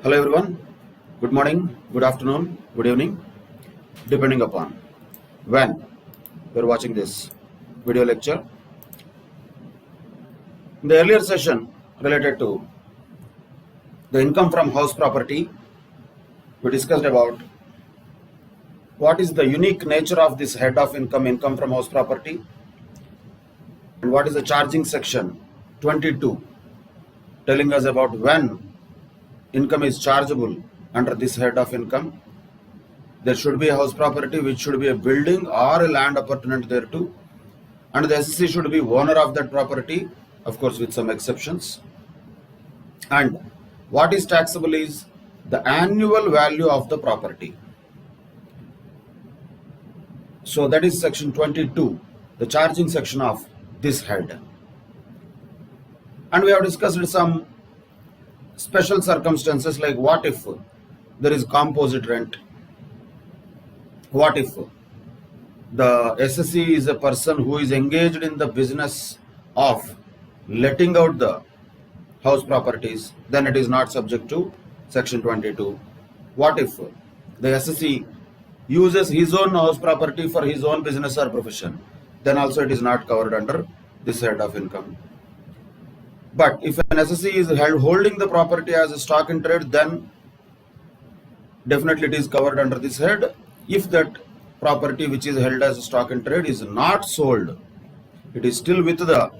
Hello everyone, good morning, good afternoon, good evening, depending upon when you're watching this video lecture. In the earlier session related to the income from house property, we discussed about what is the unique nature of this head of income from house property, and what is the charging section 22 telling us about when income is chargeable under this head of income. There should be a house property which should be a building or a land appurtenant thereto, and the SSC should be owner of that property, of course with some exceptions. And what is taxable is the annual value of the property. So that is section 22, the charging section of this head. And we have discussed some special circumstances, like what if there is composite rent, what if the SSC is a person who is engaged in the business of letting out the house properties, then it is not subject to section 22. What if the SSC uses his own house property for his own business or profession, then also it is not covered under this head of income. But if an SSC is holding the property as a stock in trade, then definitely it is covered under this head. If that property which is held as a stock in trade is not sold, it is still with the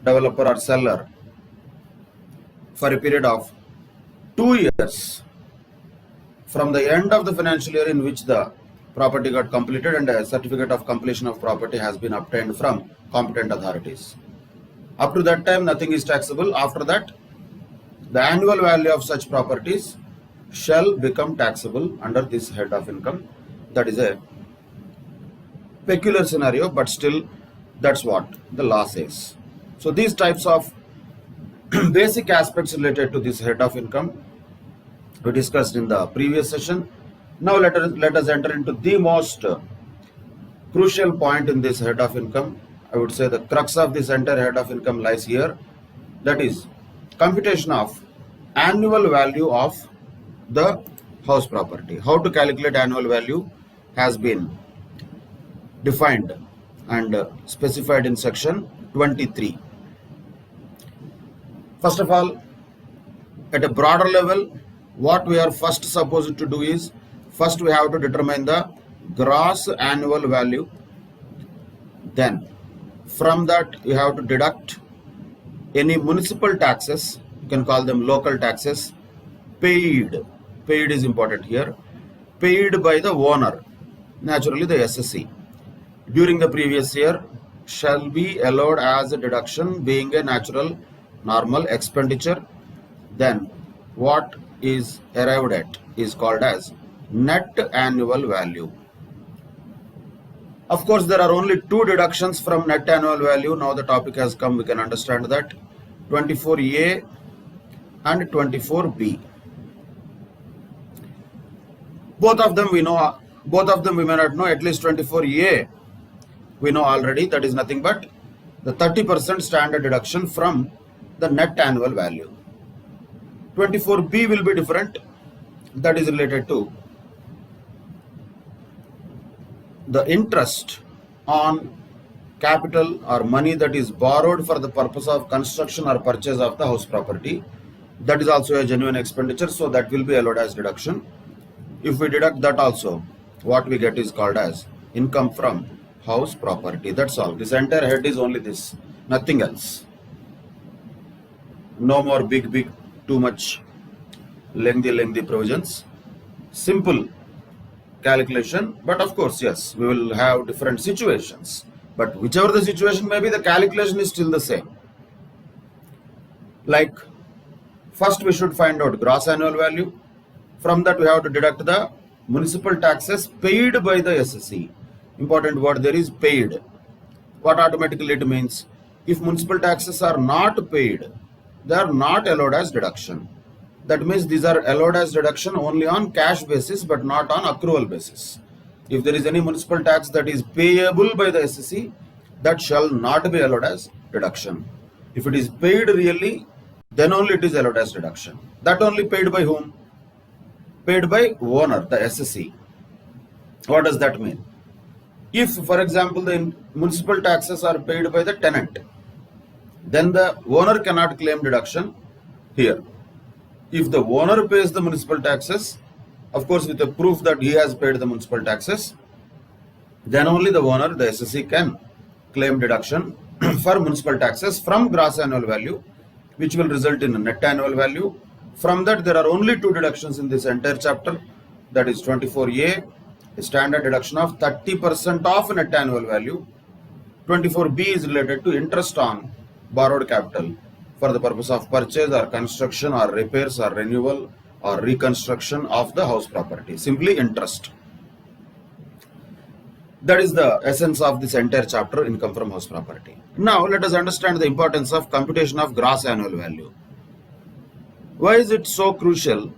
developer or seller for a period of 2 years from the end of the financial year in which the property got completed and a certificate of completion of property has been obtained from competent authorities. Up to that time, nothing is taxable. After that, the annual value of such properties shall become taxable under this head of income. That is a peculiar scenario, but still that's what the law says. So these types of basic aspects related to this head of income we discussed in the previous session. Now let us enter into the most crucial point in this head of income. I would say the crux of this entire head of income lies here. That is computation of annual value of the house property. How to calculate annual value has been defined and specified in section 23. First of all, at a broader level, what we are first supposed to do is, first we have to determine the gross annual value. Then from that you have to deduct any municipal taxes, you can call them local taxes, paid is important here, paid by the owner, naturally the SSC, during the previous year shall be allowed as a deduction, being a natural normal expenditure. Then what is arrived at is called as net annual value. Of course, there are only two deductions from net annual value. Now the topic has come, we can understand that. 24A and 24B. Both of them we know, both of them we may not know. At least 24A we know already, that is nothing but the 30% standard deduction from the net annual value. 24B will be different, that is related to the interest on capital or money that is borrowed for the purpose of construction or purchase of the house property. That is also a genuine expenditure, so that will be allowed as deduction. If we deduct that also, what we get is called as income from house property. That's all. This entire head is only this, nothing else. No more big, too much lengthy provisions. Simple calculation, but of course, yes, we will have different situations, but whichever the situation may be, the calculation is still the same. Like, first we should find out gross annual value. From that we have to deduct the municipal taxes paid by the SSC. Important word there is paid. What automatically it means? If municipal taxes are not paid, they are not allowed as deduction. That means these are allowed as deduction only on cash basis, but not on accrual basis. If there is any municipal tax that is payable by the SSC, that shall not be allowed as deduction. If it is paid really, then only it is allowed as deduction. That only paid by whom? paid by owner, the SSE. What does that mean? If, for example, the municipal taxes are paid by the tenant, then the owner cannot claim deduction here. If the owner pays the municipal taxes, of course with a proof that he has paid the municipal taxes, then only the owner, the SSE, can claim deduction for municipal taxes from gross annual value, which will result in a net annual value. From that, there are only two deductions in this entire chapter, that is 24A, a standard deduction of 30% of net annual value. 24B is related to interest on borrowed capital for the purpose of purchase or construction or repairs or renewal or reconstruction of the house property, simply interest. That is the essence of this entire chapter, income from house property. Now let us understand the importance of computation of gross annual value. Why is it so crucial?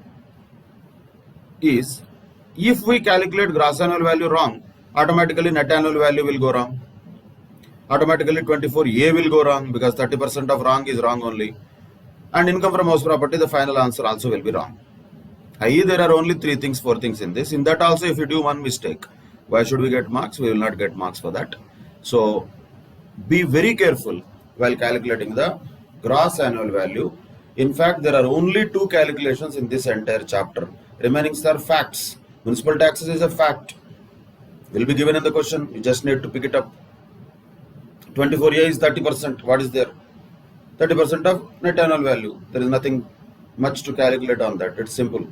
Is if we calculate gross annual value wrong, automatically net annual value will go wrong. Automatically 24A will go wrong, because 30% of wrong is wrong only. And income from house property, the final answer also will be wrong. I.e., there are only 4 things in this. In that also, if you do one mistake, why should we get marks? We will not get marks for that. So be very careful while calculating the gross annual value. In fact, there are only 2 calculations in this entire chapter. Remaining are facts. Municipal taxes is a fact. Will be given in the question. You just need to pick it up. 24A is 30%. What is there? 30% of net annual value. There is nothing much to calculate on that. It's simple.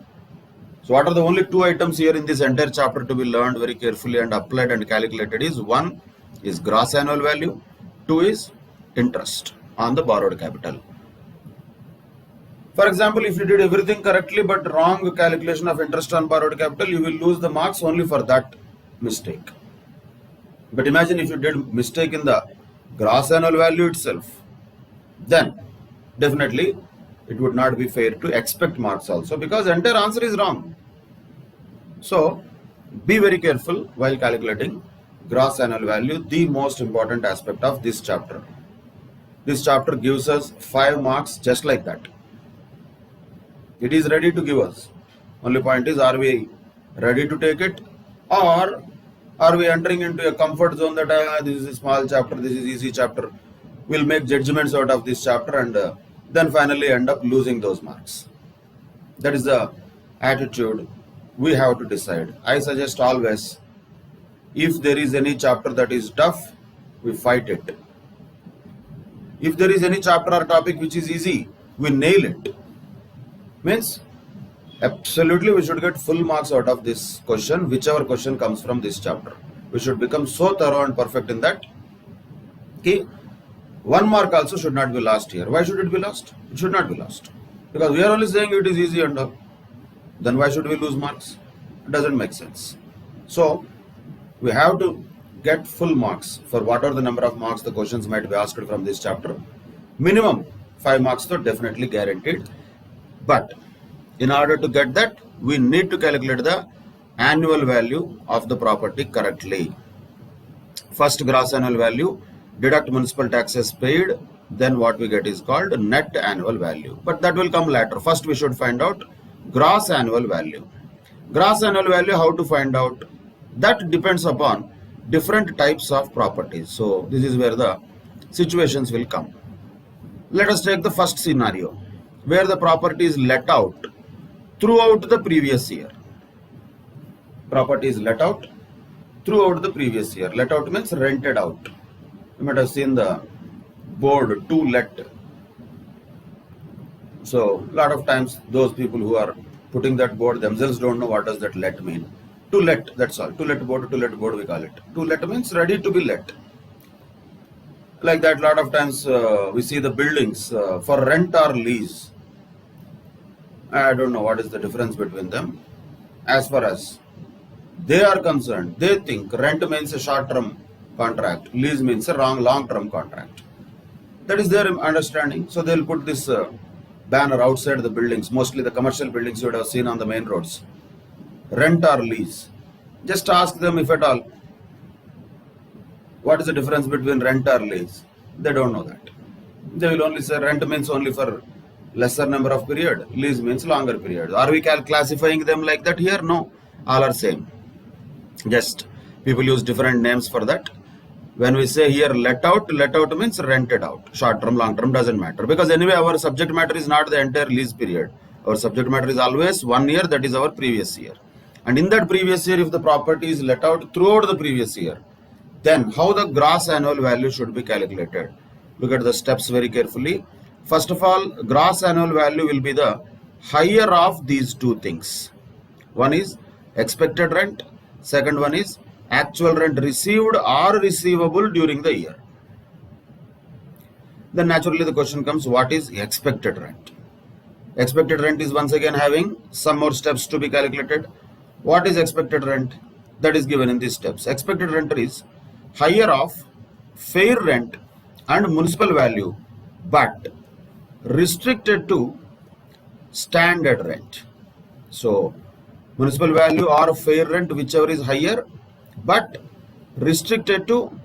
So what are the only 2 items here in this entire chapter to be learned very carefully and applied and calculated is, 1 is gross annual value, 2 is interest on the borrowed capital. For example, if you did everything correctly but wrong calculation of interest on borrowed capital, you will lose the marks only for that mistake. But imagine if you did mistake in the gross annual value itself, then definitely it would not be fair to expect marks also, because entire answer is wrong. So be very careful while calculating gross annual value, the most important aspect of this chapter. This chapter gives us 5 marks just like that. It is ready to give us. Only point is, are we ready to take it, or are we entering into a comfort zone that this is a small chapter, this is easy chapter, we'll make judgments out of this chapter and then finally end up losing those marks. That is the attitude we have to decide. I suggest always, if there is any chapter that is tough, we fight it. If there is any chapter or topic which is easy, we nail it. Means absolutely we should get full marks out of this question, whichever question comes from this chapter. We should become so thorough and perfect in that. Okay. 1 mark also should not be lost here. Why should it be lost? It should not be lost. Because we are only saying it is easy and all. Then why should we lose marks? It doesn't make sense. So we have to get full marks for whatever the number of marks the questions might be asked from this chapter. Minimum 5 marks though, definitely guaranteed. But in order to get that, we need to calculate the annual value of the property correctly. First, gross annual value, deduct municipal taxes paid, then what we get is called net annual value. But that will come later. First, we should find out gross annual value. Gross annual value, how to find out? That depends upon different types of properties. So this is where the situations will come. Let us take the first scenario, where the property is let out throughout the previous year. Property is let out throughout the previous year. Let out means rented out. You might have seen the board to let. So a lot of times those people who are putting that board themselves don't know what does that let mean. To let, that's all. To let board we call it. To let means ready to be let. Like that, a lot of times we see the buildings for rent or lease. I don't know what is the difference between them. As far as they are concerned, they think rent means a short-term contract, lease means a long-term contract. That is their understanding. So they'll put this banner outside the buildings, mostly the commercial buildings you would have seen on the main roads. Rent or lease. Just ask them, if at all, what is the difference between rent or lease? They don't know that. They will only say rent means only for lesser number of period. Lease means longer period. Are we classifying them like that here? No, all are same. Just people use different names for that. When we say here let out means rented out. Short term, long term doesn't matter, because anyway our subject matter is not the entire lease period. Our subject matter is always 1 year, that is our previous year. And in that previous year, if the property is let out throughout the previous year, then how the gross annual value should be calculated? Look at the steps very carefully. First of all, gross annual value will be the higher of these two things. One is expected rent, second one is actual rent received or receivable during the year. Then naturally the question comes, what is expected rent? Expected rent is once again having some more steps to be calculated. What is expected rent? That is given in these steps. Expected rent is higher of fair rent and municipal value, but restricted to standard rent. So municipal value or fair rent, whichever is higher, but restricted to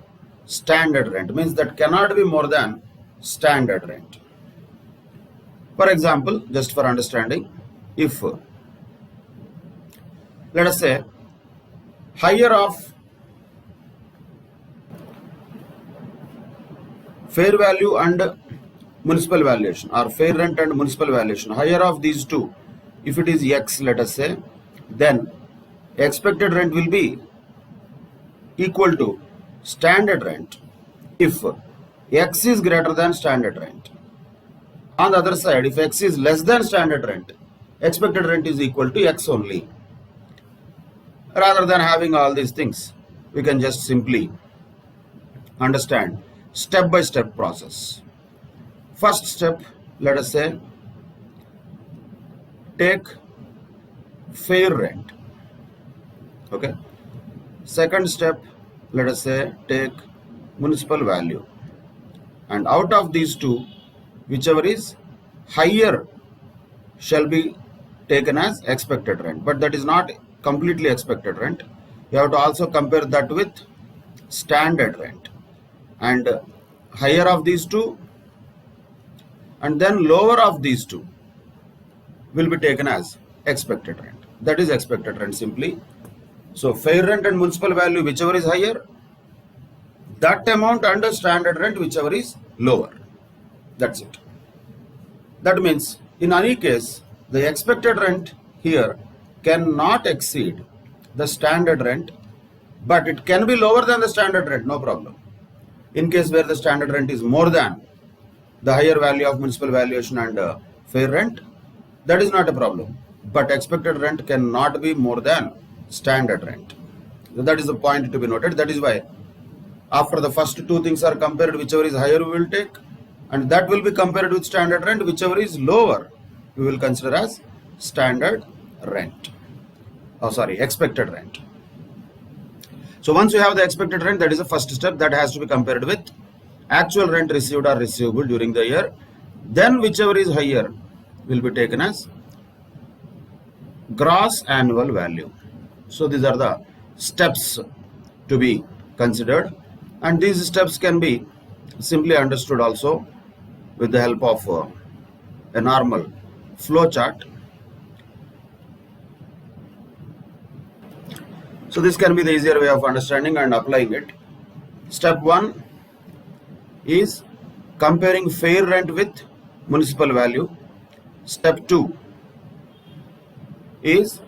standard rent, means that cannot be more than standard rent. For example, just for understanding, if let us say higher of fair value and municipal valuation, or fair rent and municipal valuation, higher of these two, if it is X, let us say, then expected rent will be equal to standard rent if X is greater than standard rent. On the other side, if X is less than standard rent, expected rent is equal to X only. Rather than having all these things, we can just simply understand step-by-step process. First step, let us say, take fair rent. Okay. Second step, let us say, take municipal value. And out of these two, whichever is higher shall be taken as expected rent. But that is not completely expected rent. You have to also compare that with standard rent. And higher of these two and then lower of these two will be taken as expected rent. That is expected rent simply. So fair rent and municipal value, whichever is higher, that amount under standard rent, whichever is lower. That's it. That means in any case, the expected rent here cannot exceed the standard rent, but it can be lower than the standard rent, no problem. In case where the standard rent is more than the higher value of municipal valuation and fair rent, that is not a problem. But expected rent cannot be more than standard rent. So that is the point to be noted. That is why after the first two things are compared, whichever is higher we will take, and that will be compared with standard rent, whichever is lower we will consider as standard rent. Expected rent. So once you have the expected rent, that is the first step, that has to be compared with actual rent received or receivable during the year. Then whichever is higher will be taken as gross annual value. So these are the steps to be considered, and these steps can be simply understood also with the help of a normal flow chart. So this can be the easier way of understanding and applying it. Step 1 is comparing fair rent with municipal value. Step 2 is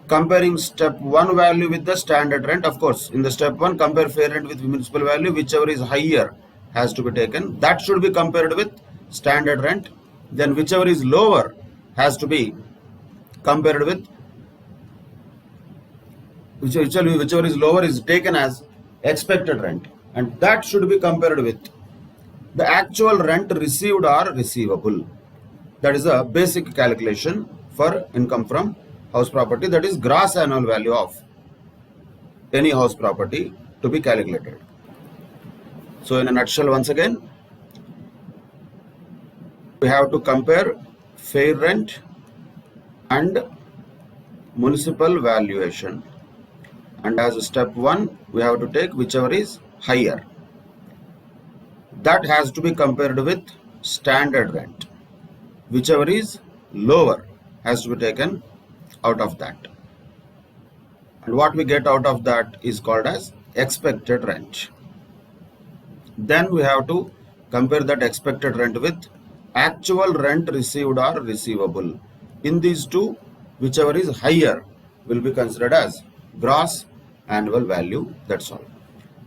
comparing step 1 value with the standard rent. Of course, in the step 1, compare fair rent with municipal value, whichever is higher has to be taken. That should be compared with standard rent. Then whichever is lower has to be compared with, whichever is lower is taken as expected rent, and that should be compared with the actual rent received or receivable. That is a basic calculation for income from house property, that is gross annual value of any house property to be calculated. So in a nutshell, once again, we have to compare fair rent and municipal valuation, and as a step 1 we have to take whichever is higher. That has to be compared with standard rent. whichever is lower has to be taken out of that. And what we get out of that is called as expected rent. Then we have to compare that expected rent with actual rent received or receivable. In these two, whichever is higher will be considered as gross annual value. That's all.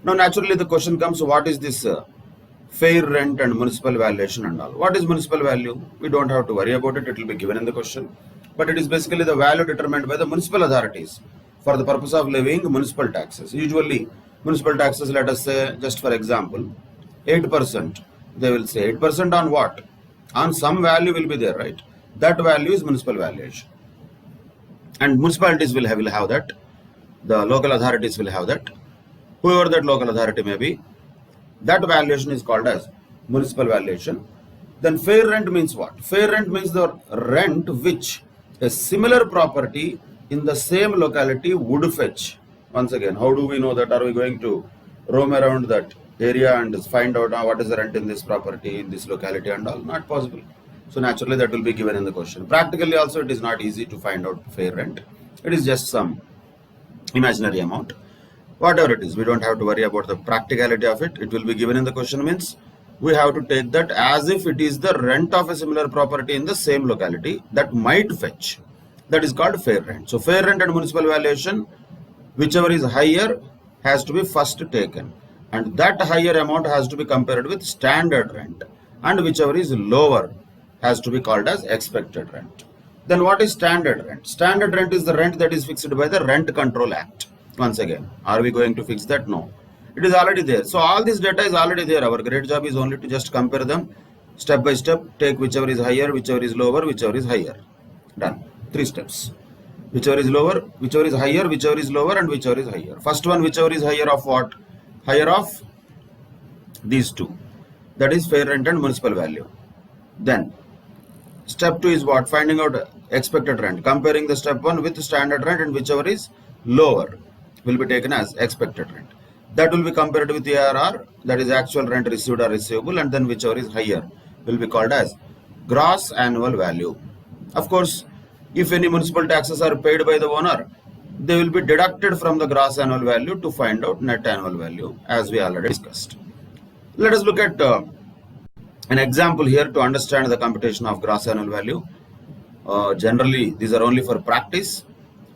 Now naturally the question comes, what is this fair rent and municipal valuation and all? What is municipal value? We don't have to worry about it. It will be given in the question. But it is basically the value determined by the municipal authorities for the purpose of levying municipal taxes. Usually municipal taxes, let us say, just for example, 8%. They will say 8% on what? On some value will be there, right? That value is municipal valuation. And municipalities will have that. The local authorities will have that. Whoever that local authority may be, that valuation is called as municipal valuation. Then fair rent means what? Fair rent means the rent which a similar property in the same locality would fetch. Once again, how do we know that? Are we going to roam around that area and find out what is the rent in this property, in this locality and all? Not possible. So naturally that will be given in the question. Practically also it is not easy to find out fair rent. It is just some imaginary amount. Whatever it is, we don't have to worry about the practicality of it. It will be given in the question means we have to take that as if it is the rent of a similar property in the same locality that might fetch. That is called fair rent. So fair rent and municipal valuation, whichever is higher has to be first taken. And that higher amount has to be compared with standard rent. And whichever is lower has to be called as expected rent. Then what is standard rent? Standard rent is the rent that is fixed by the Rent Control Act. Once again, are we going to fix that? No. It is already there. So all this data is already there. Our great job is only to just compare them step by step, take whichever is higher, whichever is lower, whichever is higher. Done. 3 steps. Whichever is lower, whichever is higher, whichever is lower, and whichever is higher. First one, whichever is higher of what? Higher of these two. That is fair rent and municipal value. Then step 2 is what? Finding out expected rent. Comparing the step 1 with standard rent, and whichever is lower will be taken as expected rent. That will be compared with ARR, that is actual rent received or receivable, and then whichever is higher will be called as gross annual value. Of course, if any municipal taxes are paid by the owner, they will be deducted from the gross annual value to find out net annual value, as we already discussed. Let us look at an example here to understand the computation of gross annual value. Generally, these are only for practice,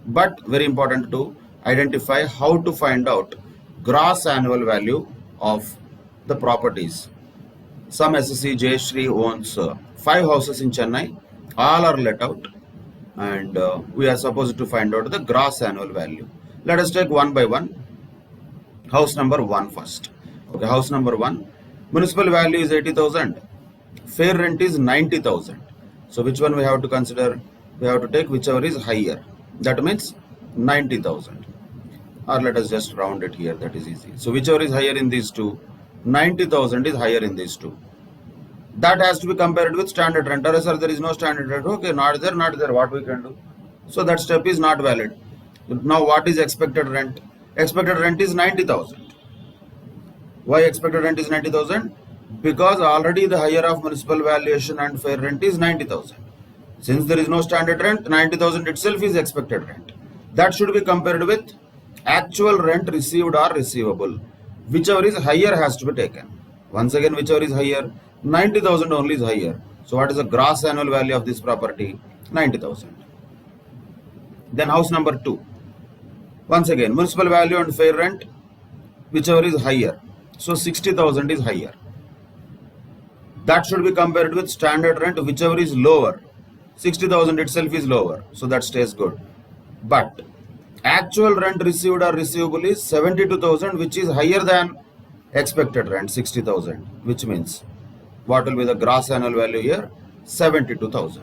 but very important to identify how to find out gross annual value of the properties. Some SSC Jayashree owns 5 houses in Chennai. All are let out, and we are supposed to find out the gross annual value. Let us take one by one. House number 1 first. Okay, house number 1. Municipal value is 80,000. Fair rent is 90,000. So which one we have to consider? We have to take whichever is higher. That means 90,000. Or let us just round it here. That is easy. So whichever is higher in these two, 90,000 is higher in these two. That has to be compared with standard rent. Or sir, there is no standard rent. Okay, not there, not there. What we can do? So that step is not valid. Now what is expected rent? Expected rent is 90,000. Why expected rent is 90,000? Because already the higher of municipal valuation and fair rent is 90,000. Since there is no standard rent, 90,000 itself is expected rent. That should be compared with actual rent received or receivable. Whichever is higher has to be taken. Once again, whichever is higher, 90,000 only is higher. So what is the gross annual value of this property? 90,000. Then house number 2. Once again, municipal value and fair rent, whichever is higher. So 60,000 is higher. That should be compared with standard rent, whichever is lower. 60,000 itself is lower. So that stays good. But actual rent received or receivable is 72,000, which is higher than expected rent 60,000, which means what will be the gross annual value here? 72,000.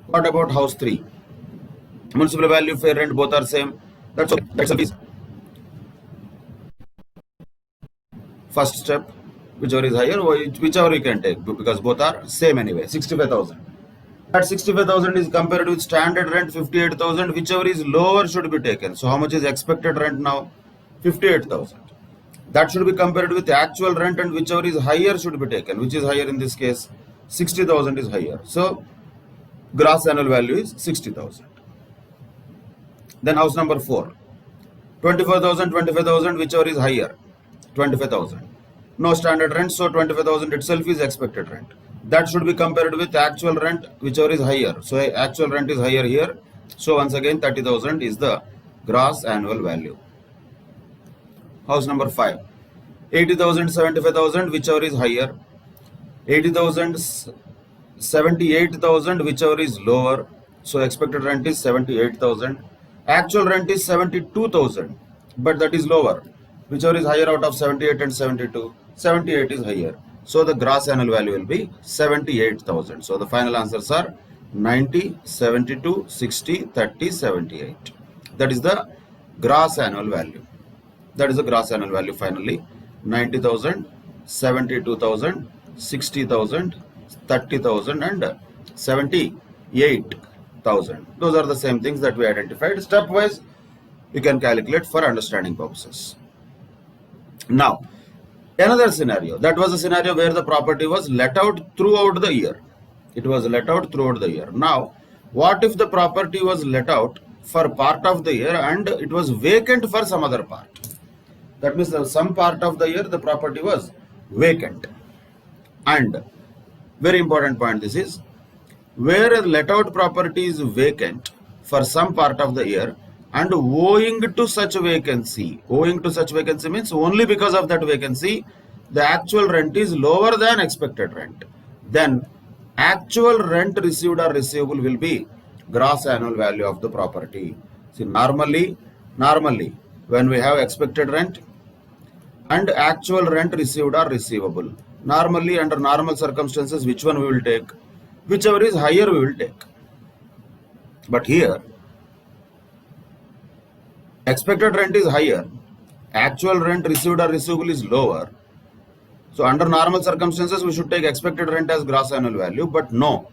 What about house 3? Municipal value, fair rent, both are same. That's okay. That's a piece. First step, whichever is higher, whichever you can take, because both are same anyway. 65,000. That 65,000 is compared with standard rent 58,000. Whichever is lower should be taken. So how much is expected rent now? 58,000. That should be compared with actual rent, and whichever is higher should be taken. Which is higher in this case? 60,000 is higher. So gross annual value is 60,000. Then house number 4, 24,000, 25,000, whichever is higher, 25,000. No standard rent, so 25,000 itself is expected rent. That should be compared with actual rent, whichever is higher. So actual rent is higher here. So once again 30,000 is the gross annual value. House number 5, 80,000, 75,000, whichever is higher. 80,000, 78,000, whichever is lower. So expected rent is 78,000. Actual rent is 72,000, but that is lower. Whichever is higher out of 78 and 72, 78 is higher. So the gross annual value will be 78,000. So the final answers are 90, 72, 60, 30, 78. That is the gross annual value. That is the gross annual value finally. 90,000, 72,000, 60,000, 30,000 and 78,000. Those are the same things that we identified. Stepwise, you can calculate for understanding purposes. Now, another scenario. That was a scenario where the property was let out throughout the year. It was let out throughout the year. Now, what if the property was let out for part of the year and it was vacant for some other part? That means that some part of the year the property was vacant. And very important point this is, where a let out property is vacant for some part of the year and owing to such vacancy means only because of that vacancy the actual rent is lower than expected rent, then actual rent received or receivable will be gross annual value of the property. See, normally when we have expected rent and actual rent received or receivable, normally under normal circumstances, which one we will take? Whichever is higher we will take. But here expected rent is higher, actual rent received or receivable is lower. So under normal circumstances we should take expected rent as gross annual value, but no.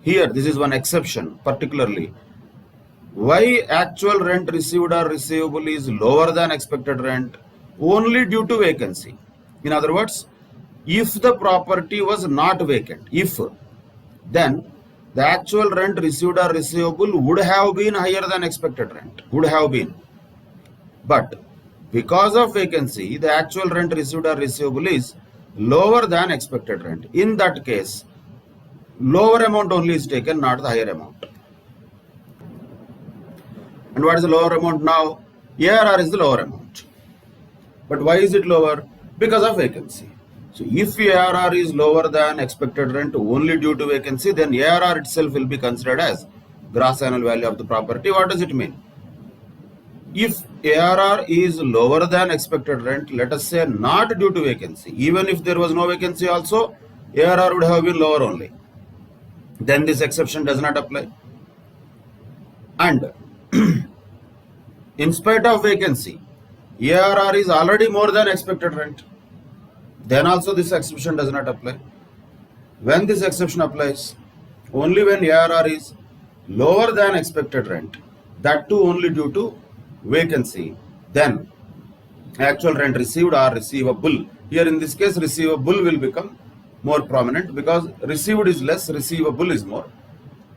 Here this is one exception particularly. Why actual rent received or receivable is lower than expected rent? Only due to vacancy. In other words, if the property was not vacant, then the actual rent received or receivable would have been higher than expected rent, would have been. But because of vacancy, the actual rent received or receivable is lower than expected rent. In that case, lower amount only is taken, not the higher amount. And what is the lower amount now? ARR is the lower amount. But why is it lower? Because of vacancy. So if ARR is lower than expected rent only due to vacancy, then ARR itself will be considered as gross annual value of the property. What does it mean? If ARR is lower than expected rent, let us say not due to vacancy, even if there was no vacancy also, ARR would have been lower only, then this exception does not apply. And in spite of vacancy, ARR is already more than expected rent, then also this exception does not apply. When this exception applies? Only when ARR is lower than expected rent, that too only due to vacancy, then actual rent received or receivable. Here in this case receivable will become more prominent because received is less, receivable is more.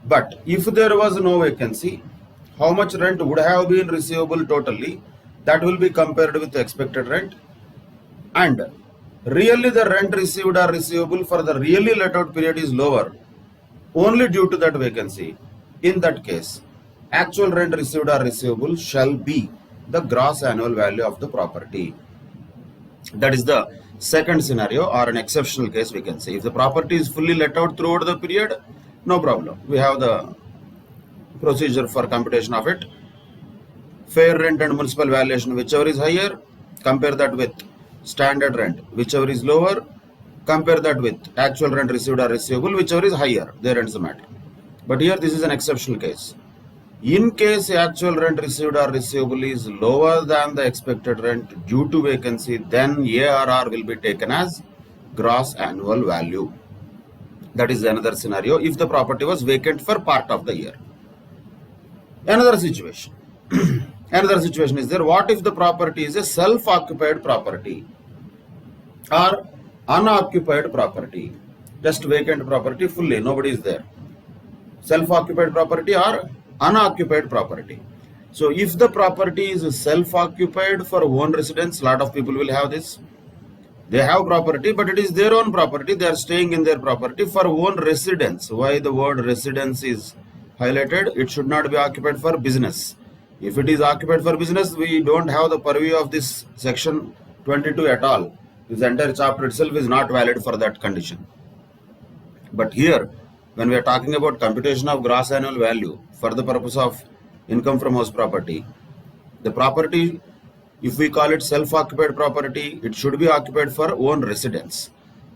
But if there was no vacancy, how much rent would have been receivable totally? That will be compared with the expected rent. And really the rent received or receivable for the really let out period is lower only due to that vacancy. In that case, actual rent received or receivable shall be the gross annual value of the property. That is the second scenario, or an exceptional case we can say. If the property is fully let out throughout the period, no problem. We have the procedure for computation of it. Fair rent and municipal valuation, whichever is higher, compare that with standard rent, whichever is lower, compare that with actual rent received or receivable, whichever is higher. There ends the matter. But here this is an exceptional case. In case actual rent received or receivable is lower than the expected rent due to vacancy, then ARR will be taken as gross annual value. That is another scenario if the property was vacant for part of the year. Another situation. Another situation is there. What if the property is a self-occupied property or unoccupied property? just vacant property fully, nobody is there. Self-occupied property or unoccupied property. So if the property is self-occupied for own residence, lot of people will have this. They have property, but it is their own property. They are staying in their property for own residence. Why the word residence is highlighted? It should not be occupied for business. If it is occupied for business, we don't have the purview of this section 22 at all. This entire chapter itself is not valid for that condition. But here, when we are talking about computation of gross annual value for the purpose of income from house property, the property, if we call it self-occupied property, it should be occupied for own residence.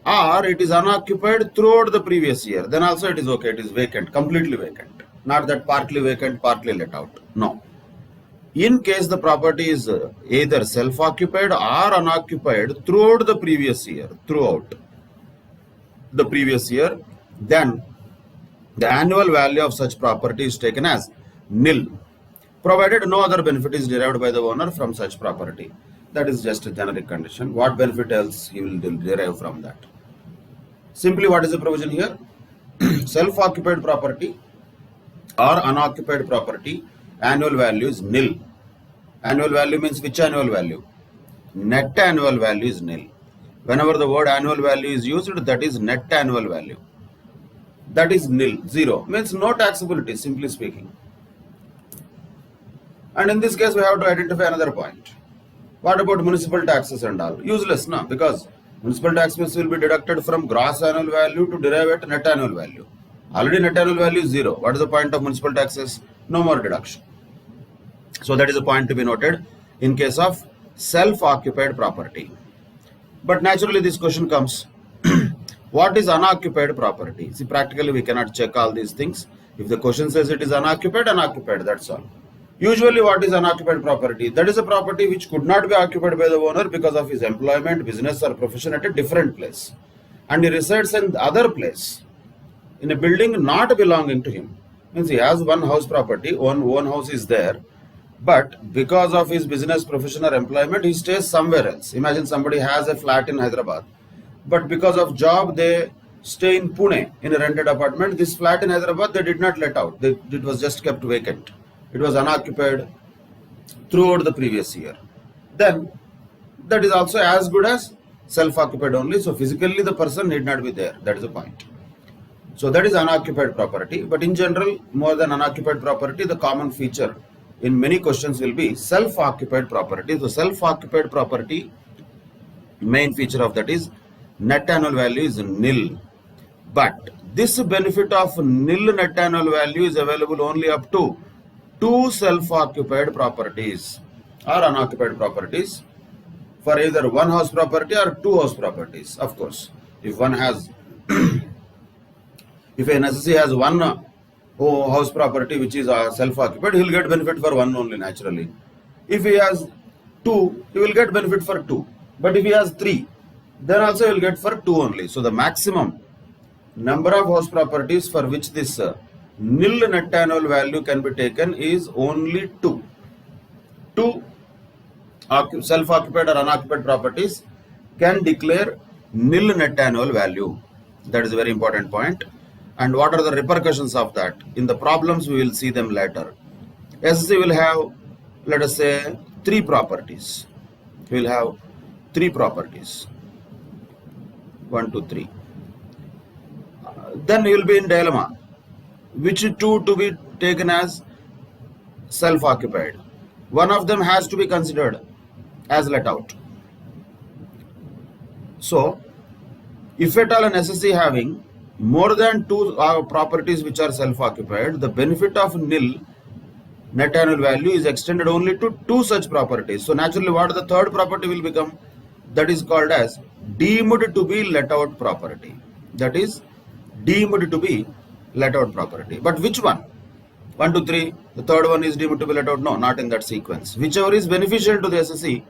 Or it is unoccupied throughout the previous year. Then also it is okay, it is vacant, completely vacant. Not that partly vacant, partly let out. No. In case the property is either self-occupied or unoccupied throughout the previous year, then the annual value of such property is taken as nil, provided no other benefit is derived by the owner from such property. That is just a generic condition. What benefit else he will derive from that? Simply, what is the provision here? Self-occupied property or unoccupied property, annual value is nil. Annual value means which annual value? Net annual value is nil. Whenever the word annual value is used, that is net annual value. That is nil, zero, means no taxability, simply speaking. And in this case, we have to identify another point. What about municipal taxes and all? Useless, no? Because municipal taxes will be deducted from gross annual value to derive at net annual value. Already net annual value is zero. What is the point of municipal taxes? No more deduction. So that is a point to be noted in case of self-occupied property. But naturally this question comes, what is unoccupied property? See, practically we cannot check all these things. If the question says it is unoccupied, that's all. Usually what is unoccupied property? That is a property which could not be occupied by the owner because of his employment, business or profession at a different place. And he resides in the other place, in a building not belonging to him. Means he has one house property, one house is there, but because of his business, profession or employment, he stays somewhere else. Imagine somebody has a flat in Hyderabad, but because of job, they stay in Pune in a rented apartment. This flat in Hyderabad, they did not let out. It was just kept vacant. It was unoccupied throughout the previous year. Then that is also as good as self-occupied only. So physically the person need not be there. That is the point. So that is unoccupied property. But in general, more than unoccupied property, the common feature in many questions will be self-occupied property. So self-occupied property, main feature of that is net annual value is nil. But this benefit of nil net annual value is available only up to two self-occupied properties or unoccupied properties for either one house property or two house properties. Of course, if one has, if an SSC has one house property which is self-occupied, he will get benefit for one only naturally. If he has two, he will get benefit for two. But if he has three, then also he will get for two only. So the maximum number of house properties for which this nil net annual value can be taken is only two. Two self-occupied or unoccupied properties can declare nil net annual value. That is a very important point. And what are the repercussions of that? In the problems, we will see them later. SSC will have, let us say, three properties. He will have three properties. 1, 2, 3. Then you will be in dilemma. Which two to be taken as self-occupied? One of them has to be considered as let out. So, if at all an SSC having more than two properties which are self-occupied, the benefit of nil net annual value is extended only to two such properties. So naturally, what the third property will become? That is called as deemed to be let out property. That is deemed to be let out property. But which one? 1, 2, 3. The third one is deemed to be let out. No, not in that sequence. Whichever is beneficial to the SSC,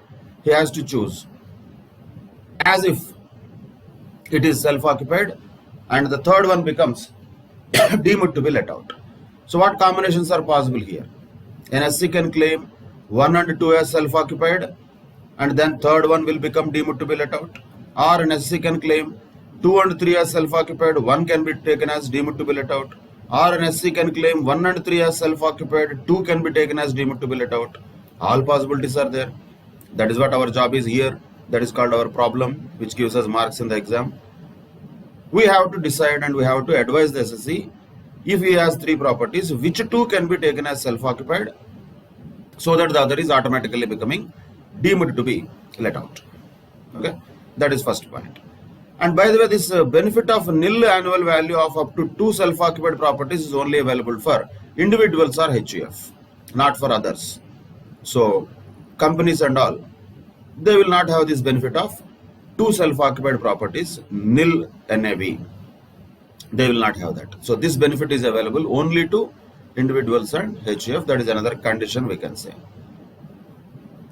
he has to choose. As if it is self-occupied, and the third one becomes deemed to be let out. So what combinations are possible here? An SC can claim 1 and 2 as self-occupied, and then third one will become deemed to be let out. Or an SC can claim 2 and 3 as self-occupied, 1 can be taken as deemed to be let out. Or an SC can claim 1 and 3 as self-occupied, 2 can be taken as deemed to be let out. All possibilities are there. That is what our job is here. That is called our problem, which gives us marks in the exam. We have to decide and we have to advise the SSC if he has 3 properties, which 2 can be taken as self-occupied, so that the other is automatically becoming deemed to be let out. Okay, that is first point. And by the way, this benefit of nil annual value of up to 2 self-occupied properties is only available for individuals or HUF, not for others. So companies and all, they will not have this benefit of 2 self-occupied properties, nil NAV. They will not have that. So this benefit is available only to individuals and HUF. That is another condition we can say.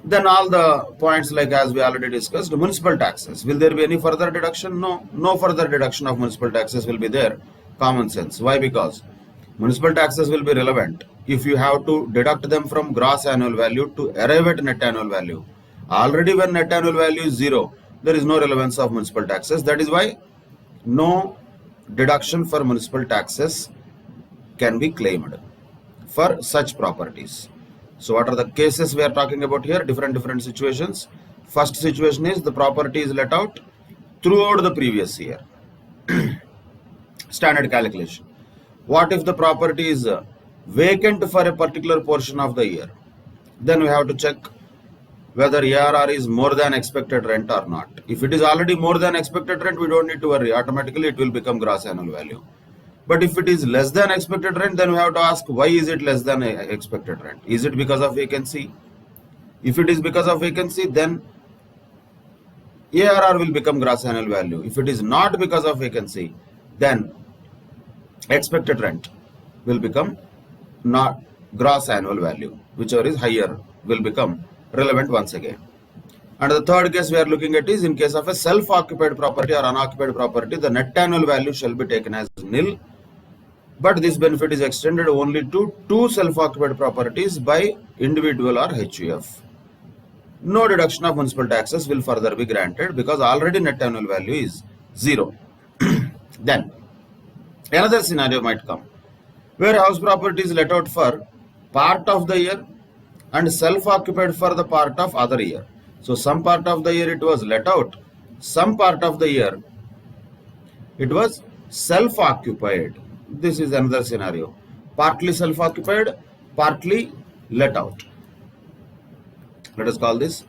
Then all the points, like as we already discussed, municipal taxes. Will there be any further deduction? No. No further deduction of municipal taxes will be there. Common sense. Why? Because municipal taxes will be relevant if you have to deduct them from gross annual value to arrive at net annual value. Already when net annual value is 0, there is no relevance of municipal taxes. That is why no deduction for municipal taxes can be claimed for such properties. So what are the cases we are talking about here? Different situations. First situation is the property is let out throughout the previous year. Standard calculation. What if the property is vacant for a particular portion of the year? Then we have to check whether ARR is more than expected rent or not. If it is already more than expected rent, we don't need to worry. Automatically it will become gross annual value. But if it is less than expected rent, then we have to ask, why is it less than expected rent? Is it because of vacancy? If it is because of vacancy, then ARR will become gross annual value. If it is not because of vacancy, then expected rent will become not gross annual value. Whichever is higher will become relevant once again. And the third case we are looking at is in case of a self-occupied property or unoccupied property, the net annual value shall be taken as nil. But this benefit is extended only to 2 self-occupied properties by individual or HUF. No deduction of municipal taxes will further be granted because already net annual value is 0. Then another scenario might come where house property is let out for part of the year and self-occupied for the part of other year. So some part of the year it was let out, some part of the year it was self-occupied. This is another scenario. Partly self-occupied, partly let out. Let us call this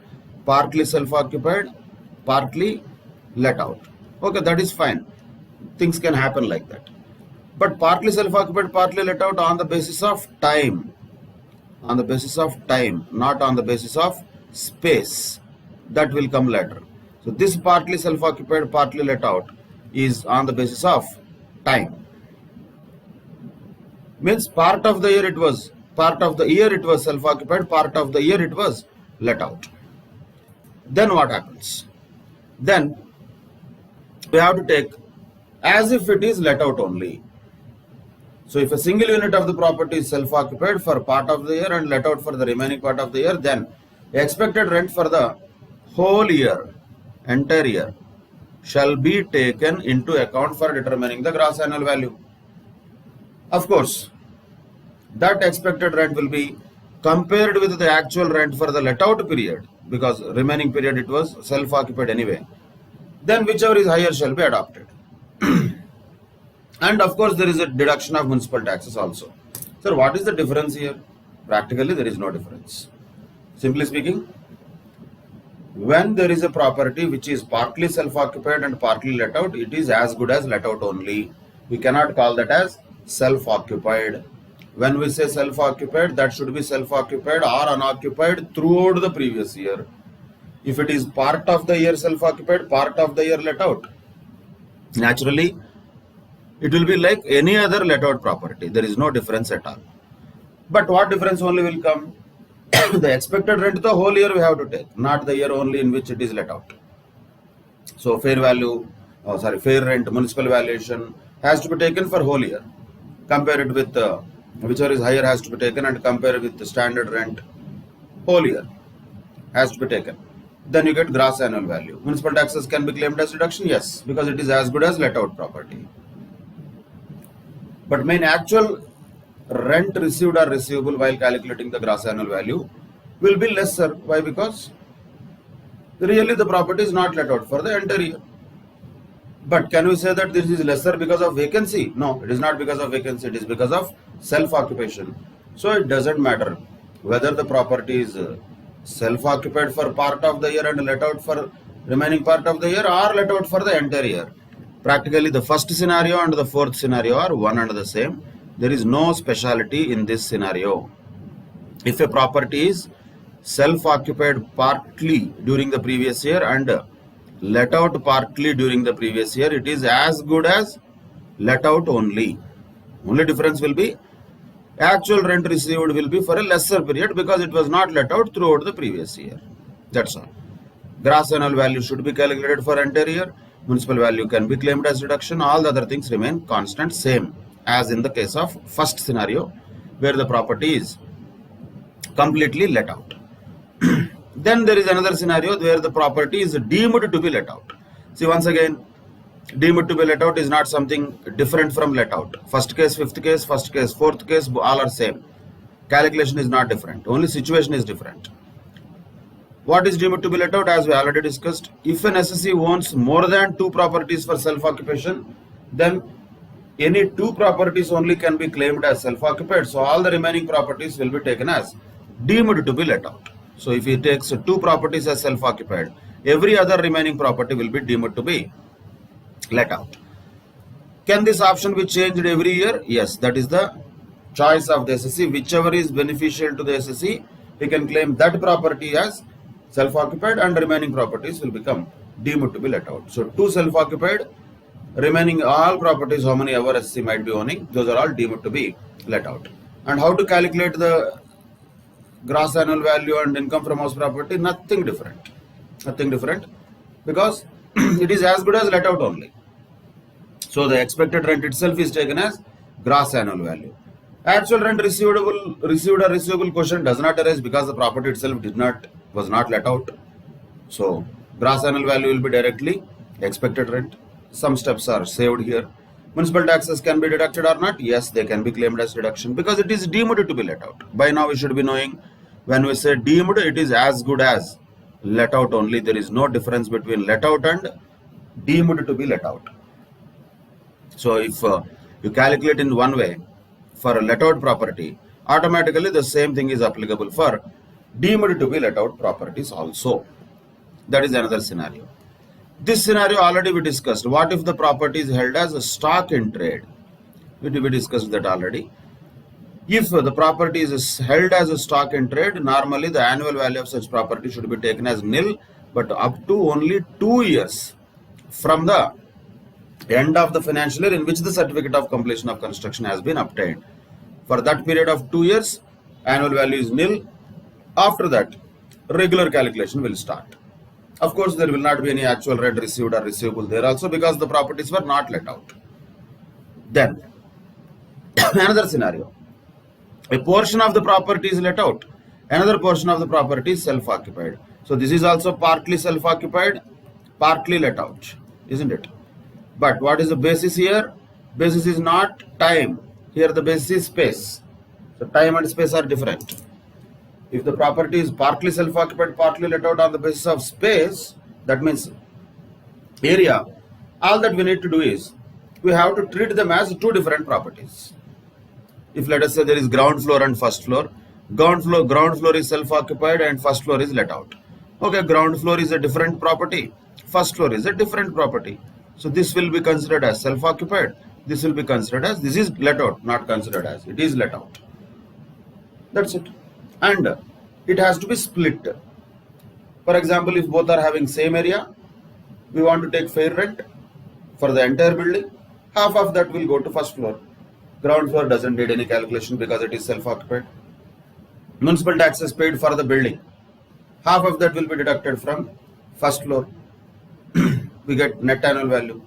partly self-occupied, partly let out. Okay, that is fine. Things can happen like that. But partly self-occupied, partly let out on the basis of time. On the basis of time, not on the basis of space. That will come later. So this partly self-occupied, partly let out is on the basis of time. Means part of the year it was self-occupied, part of the year it was let out. Then what happens? Then we have to take as if it is let out only. So if a single unit of the property is self-occupied for part of the year and let out for the remaining part of the year, then expected rent for the whole year, entire year, shall be taken into account for determining the gross annual value. Of course, that expected rent will be compared with the actual rent for the let out period, because remaining period it was self-occupied anyway. Then whichever is higher shall be adopted. And of course there is a deduction of municipal taxes also. Sir, what is the difference here? Practically there is no difference. Simply speaking, when there is a property which is partly self-occupied and partly let out, it is as good as let out only. We cannot call that as self-occupied. When we say self-occupied, that should be self-occupied or unoccupied throughout the previous year. If it is part of the year self-occupied, part of the year let out, naturally it will be like any other let out property. There is no difference at all. But what difference only will come? The expected rent the whole year we have to take, not the year only in which it is let out. So fair rent, municipal valuation has to be taken for whole year. Compare it with whichever is higher has to be taken, and compare it with the standard rent, whole year has to be taken. then you get gross annual value. Municipal taxes can be claimed as deduction, yes, because it is as good as let out property. But main actual rent received or receivable while calculating the gross annual value will be lesser. Why? Because really the property is not let out for the entire year. But can we say that this is lesser because of vacancy? No, it is not because of vacancy, it is because of self-occupation. So it doesn't matter whether the property is self-occupied for part of the year and let out for remaining part of the year or let out for the entire year. Practically the first scenario and the fourth scenario are one and the same. There is no speciality in this scenario. If a property is self-occupied partly during the previous year and let out partly during the previous year, it is as good as let out only. Only difference will be actual rent received will be for a lesser period because it was not let out throughout the previous year. That's all. Gross annual value should be calculated for entire year. Municipal value can be claimed as deduction. All the other things remain constant, same as in the case of first scenario where the property is completely let out. Then there is another scenario where the property is deemed to be let out. See, once again, deemed to be let out is not something different from let out. First case, fifth case, first case, fourth case, all are same. Calculation is not different. Only situation is different. What is deemed to be let out? As we already discussed, if an SSE owns more than 2 properties for self-occupation, then any 2 properties only can be claimed as self-occupied. So all the remaining properties will be taken as deemed to be let out. So if he takes 2 properties as self-occupied, every other remaining property will be deemed to be let out. Can this option be changed every year? Yes, that is the choice of the SSE. Whichever is beneficial to the SSE, he can claim that property as self-occupied and remaining properties will become deemed to be let out. So 2 self-occupied, remaining all properties, how many ever SSE might be owning, those are all deemed to be let out. And how to calculate the gross annual value and income from house property? Nothing different. Nothing different because it is as good as let out only. So the expected rent itself is taken as gross annual value. Actual rent received or receivable question does not arise because the property itself was not let out. So gross annual value will be directly expected rent. Some steps are saved here. Municipal taxes can be deducted or not? Yes, they can be claimed as deduction because it is deemed to be let out. By now we should be knowing when we say deemed, it is as good as let out only. There is no difference between let out and deemed to be let out. So if you calculate in one way for a let out property, automatically the same thing is applicable for deemed to be let out properties also. That is another scenario. This scenario already we discussed. What if the property is held as a stock in trade? We discussed that already. If the property is held as a stock in trade, normally the annual value of such property should be taken as nil, but up to only 2 years from the end of the financial year in which the certificate of completion of construction has been obtained. For that period of 2 years, annual value is nil. After that, regular calculation will start. Of course, there will not be any actual rent received or receivable there also because the properties were not let out. Then, another scenario. A portion of the property is let out. Another portion of the property is self-occupied. So this is also partly self-occupied, partly let out, isn't it? But what is the basis here? Basis is not time. Here the basis is space. So time and space are different. If the property is partly self-occupied, partly let out on the basis of space, that means area, all that we need to do is we have to treat them as 2 different properties. If let us say there is ground floor and first floor, ground floor is self-occupied and first floor is let out. Okay, ground floor is a different property, first floor is a different property. So this will be considered as self-occupied. This will be considered as, this is let out, not considered as, it is let out. That's it. And it has to be split. For example, if both are having same area, we want to take fair rent for the entire building. Half of that will go to first floor. Ground floor doesn't need any calculation because it is self-occupied. Municipal taxes paid for the building, half of that will be deducted from first floor. We get net annual value.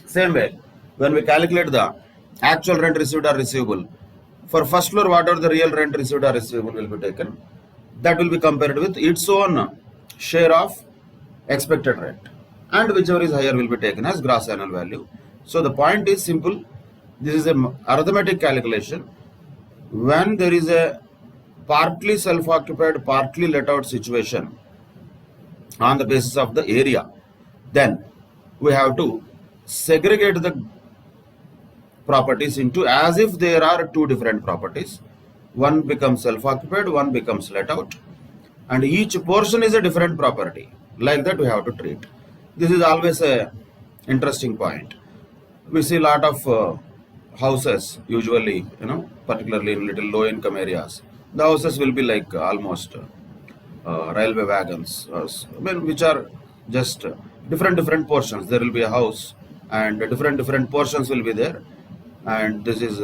Same way, when we calculate the actual rent received or receivable, for first floor, whatever the real rent received or receivable will be taken, that will be compared with its own share of expected rent, and whichever is higher will be taken as gross annual value. So the point is simple. This is an arithmetic calculation. When there is a partly self-occupied, partly let out situation on the basis of the area, then we have to segregate the properties into as if there are two different properties. One becomes self-occupied, one becomes let out, and each portion is a different property. Like that we have to treat. This is always a interesting point. We see a lot of houses, usually, particularly in little low income areas. The houses will be like almost railway wagons, which are just different portions. There will be a house, and different portions will be there. And this is,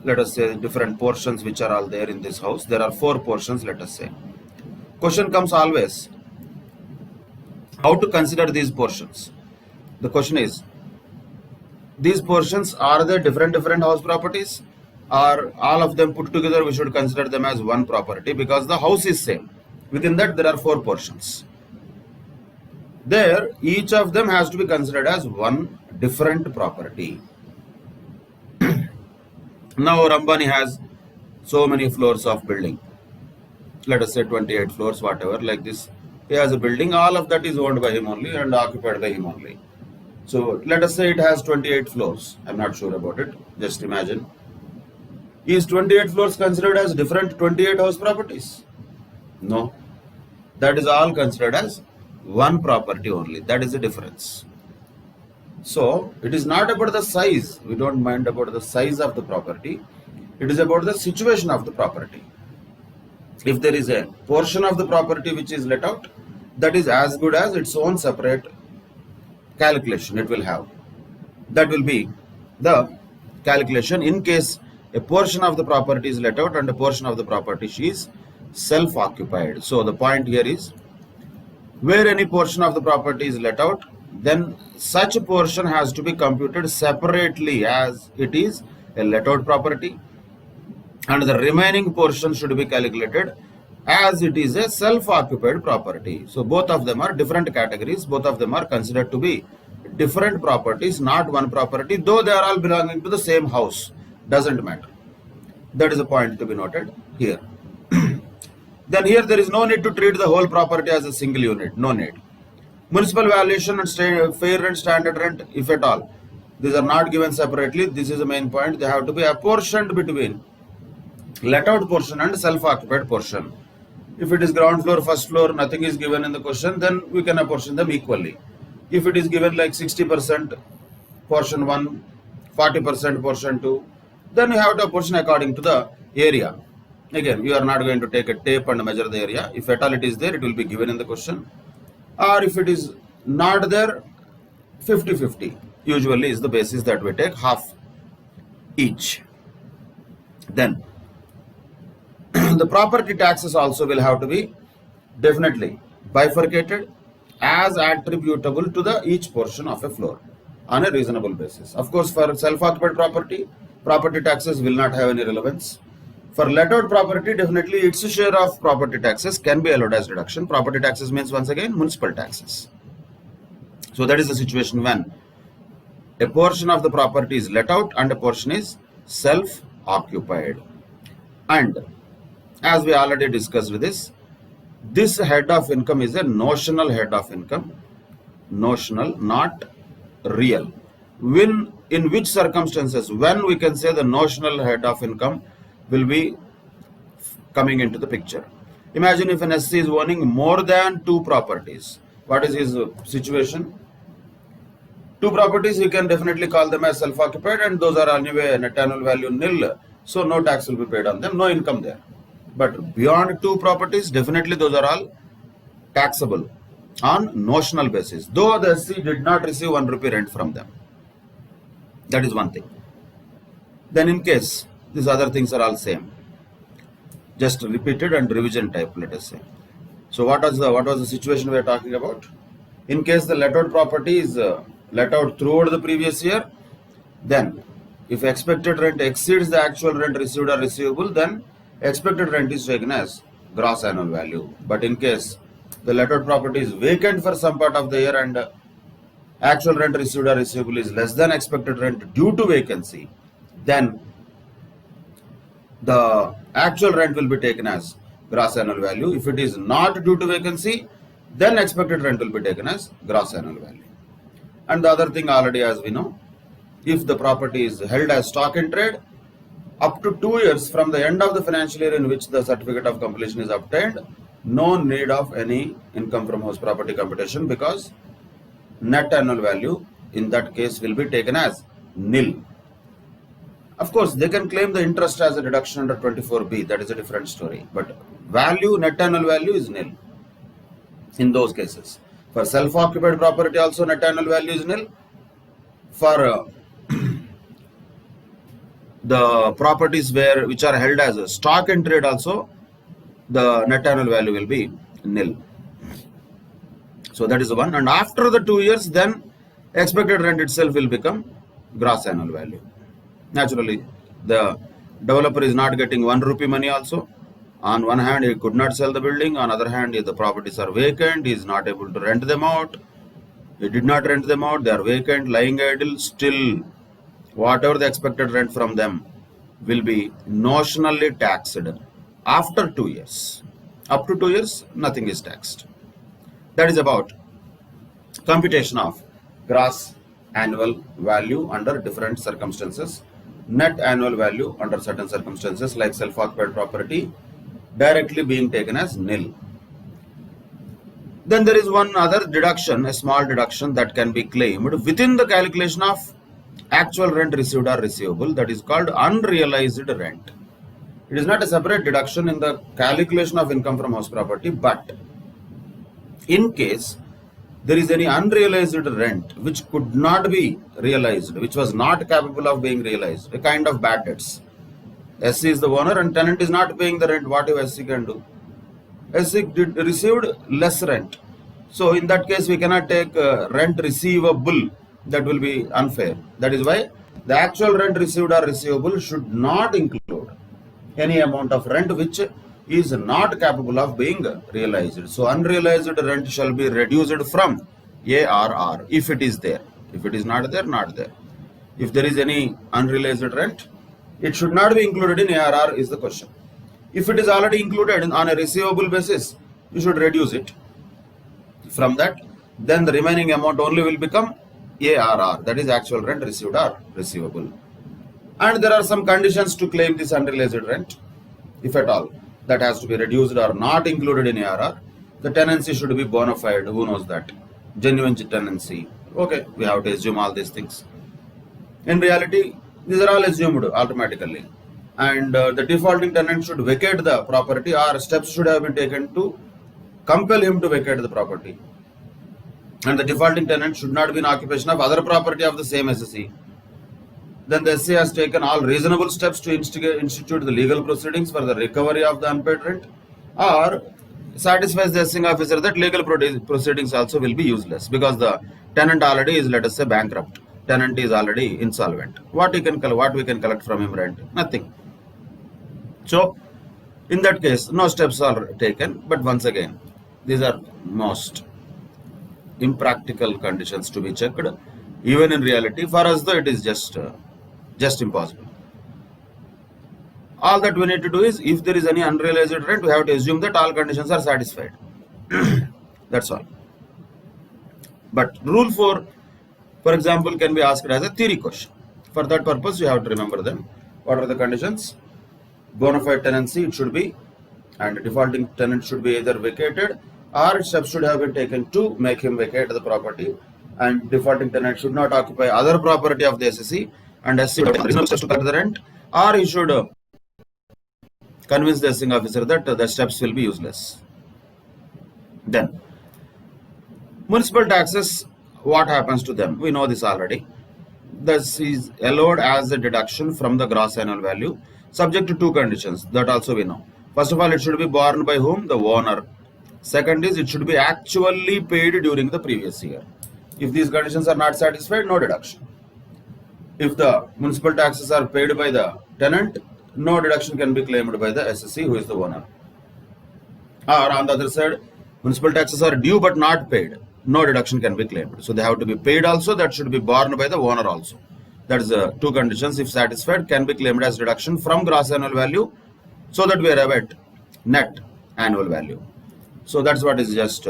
let us say, different portions which are all there in this house. There are 4 portions, let us say. Question comes always, how to consider these portions? The question is, these portions, are they different house properties, or all of them put together we should consider them as one property, because the house is same. Within that there are 4 portions. There, each of them has to be considered as one different property. Now Ambani has so many floors of building. Let us say 28 floors, whatever, like this. He has a building, all of that is owned by him only and occupied by him only. So let us say it has 28 floors. I'm not sure about it. Just imagine. Is 28 floors considered as different 28 house properties? No. That is all considered as one property only. That is the difference. So it is not about the size. We don't mind about the size of the property. It is about the situation of the property. If there is a portion of the property which is let out, that is as good as its own separate calculation it will have. That will be the calculation in case a portion of the property is let out and a portion of the property is self-occupied. So the point here is, where any portion of the property is let out, then such a portion has to be computed separately as it is a let out property, and the remaining portion should be calculated as it is a self-occupied property. So both of them are different categories. Both of them are considered to be different properties, not one property, though they are all belonging to the same house. Doesn't matter. That is a point to be noted here. Then here there is no need to treat the whole property as a single unit. No need. Municipal valuation and fair rent, standard rent, if at all, these are not given separately. This is the main point. They have to be apportioned between let out portion and self-occupied portion. If it is ground floor, first floor, nothing is given in the question, then we can apportion them equally. If it is given like 60% portion 1, 40% portion 2, then you have to apportion according to the area. Again, you are not going to take a tape and measure the area. If at all it is there, it will be given in the question. Or if it is not there, 50-50 usually is the basis that we take, half each. Then the property taxes also will have to be definitely bifurcated as attributable to the each portion of a floor on a reasonable basis. Of course, for self-occupied property taxes will not have any relevance. For let out property, definitely its share of property taxes can be allowed as deduction. Property taxes means, once again, municipal taxes. So that is the situation when a portion of the property is let out and a portion is self-occupied. And as we already discussed with this head of income is a notional head of income. Notional, not real. In which circumstances, when we can say the notional head of income will be coming into the picture. Imagine if an SC is owning more than 2 properties. What is his situation? 2 properties, he can definitely call them as self-occupied, and those are anyway net annual value nil. So no tax will be paid on them, no income there. But beyond 2 properties, definitely those are all taxable on notional basis, though the SC did not receive 1 rupee rent from them. That is one thing. Then in case these other things are all same, just repeated and revision type, let us say. So what was the situation we are talking about? In case the let out property is let out throughout the previous year, then if expected rent exceeds the actual rent received or receivable, then expected rent is taken as gross annual value. But in case the lettered property is vacant for some part of the year and actual rent received or receivable is less than expected rent due to vacancy, then the actual rent will be taken as gross annual value. If it is not due to vacancy, then expected rent will be taken as gross annual value. And the other thing already as we know, if the property is held as stock in trade, up to 2 years from the end of the financial year in which the certificate of completion is obtained, no need of any income from house property computation, because net annual value in that case will be taken as nil. Of course, they can claim the interest as a deduction under 24B, that is a different story. But value, net annual value is nil in those cases. For self-occupied property also net annual value is nil. For the properties which are held as a stock in trade also, the net annual value will be nil. So that is the one. And after the 2 years, then expected rent itself will become gross annual value. Naturally, the developer is not getting 1 rupee money also. On one hand, he could not sell the building. On other hand, if the properties are vacant, he is not able to rent them out. He did not rent them out. They are vacant, lying idle. Still, whatever the expected rent from them will be notionally taxed after 2 years. Up to 2 years, nothing is taxed. That is about computation of gross annual value under different circumstances. Net annual value under certain circumstances like self-occupied property directly being taken as nil. Then there is one other deduction, a small deduction that can be claimed within the calculation of actual rent received or receivable, that is called unrealized rent. It is not a separate deduction in the calculation of income from house property, but in case there is any unrealized rent which could not be realized, which was not capable of being realized, a kind of bad debts. SC is the owner and tenant is not paying the rent. What if SC can do? SC received less rent. So in that case, we cannot take rent receivable. That will be unfair. That is why the actual rent received or receivable should not include any amount of rent which is not capable of being realized. So unrealized rent shall be reduced from ARR if it is there. If it is not there, not there. If there is any unrealized rent, it should not be included in ARR is the question. If it is already included on a receivable basis, you should reduce it. From that, then the remaining amount only will become ARR, that is actual rent received or receivable. And there are some conditions to claim this unrealized rent, if at all. That has to be reduced or not included in ARR. The tenancy should be bona fide. Who knows that? Genuine tenancy. Okay, we have to assume all these things. In reality, these are all assumed automatically. And the defaulting tenant should vacate the property, or steps should have been taken to compel him to vacate the property. And the defaulting tenant should not be in occupation of other property of the same SSE. Then the SC has taken all reasonable steps to institute the legal proceedings for the recovery of the unpaid rent, or satisfies the assessing officer that legal proceedings also will be useless because the tenant already is, let us say, bankrupt. Tenant is already insolvent. What we can collect from him rent? Nothing. So, in that case, no steps are taken. But once again, these are most impractical conditions to be checked. Even in reality, for us though, it is just impossible. All that we need to do is, if there is any unrealized rent, we have to assume that all conditions are satisfied. That's all. But rule 4, for example, can be asked as a theory question. For that purpose, you have to remember them. What are the conditions? Bona fide tenancy, it should be, and defaulting tenant should be either vacated, or steps should have been taken to make him vacate the property, and defaulting tenant should not occupy other property of the SSE, and SC should have reasonable steps to collect the rent, or he should convince the assessing officer that the steps will be useless. Then, municipal taxes, what happens to them? We know this already. This is allowed as a deduction from the gross annual value, subject to 2 conditions. That also we know. First of all, it should be borne by whom? The owner. Second is, it should be actually paid during the previous year. If these conditions are not satisfied, no deduction. If the municipal taxes are paid by the tenant, no deduction can be claimed by the SSE, who is the owner. Or on the other side, Municipal taxes are due but not paid, no deduction can be claimed. So they have to be paid also, that should be borne by the owner also. That is the two conditions. If satisfied, can be claimed as deduction from gross annual value, so that we arrive at net annual value. So that's what is just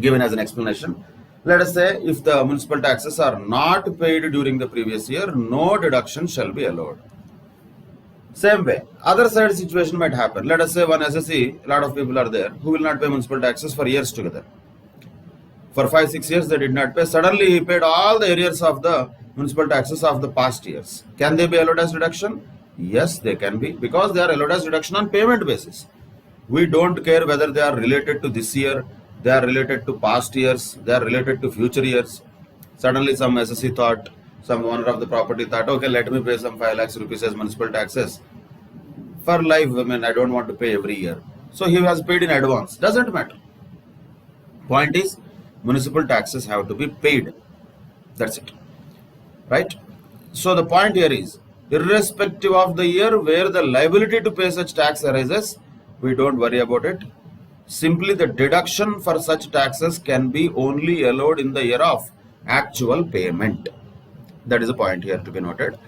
given as an explanation. Let us say if the municipal taxes are not paid during the previous year, no deduction shall be allowed. Same way, other side situation might happen. Let us say one SSE, a lot of people are there who will not pay municipal taxes for years together. For 5-6 years they did not pay. Suddenly he paid all the arrears of the municipal taxes of the past years. Can they be allowed as deduction? Yes, they can be, because they are allowed as deduction on payment basis. We don't care whether they are related to this year, they are related to past years, they are related to future years. Suddenly some SSE thought, some owner of the property thought, okay, let me pay some 5 lakhs rupees as municipal taxes for life. I mean, I don't want to pay every year. So he has paid in advance. Doesn't matter. Point is, municipal taxes have to be paid. That's it. Right? So the point here is, irrespective of the year where the liability to pay such tax arises, we don't worry about it. Simply the deduction for such taxes can be only allowed in the year of actual payment. That is a point here to be noted.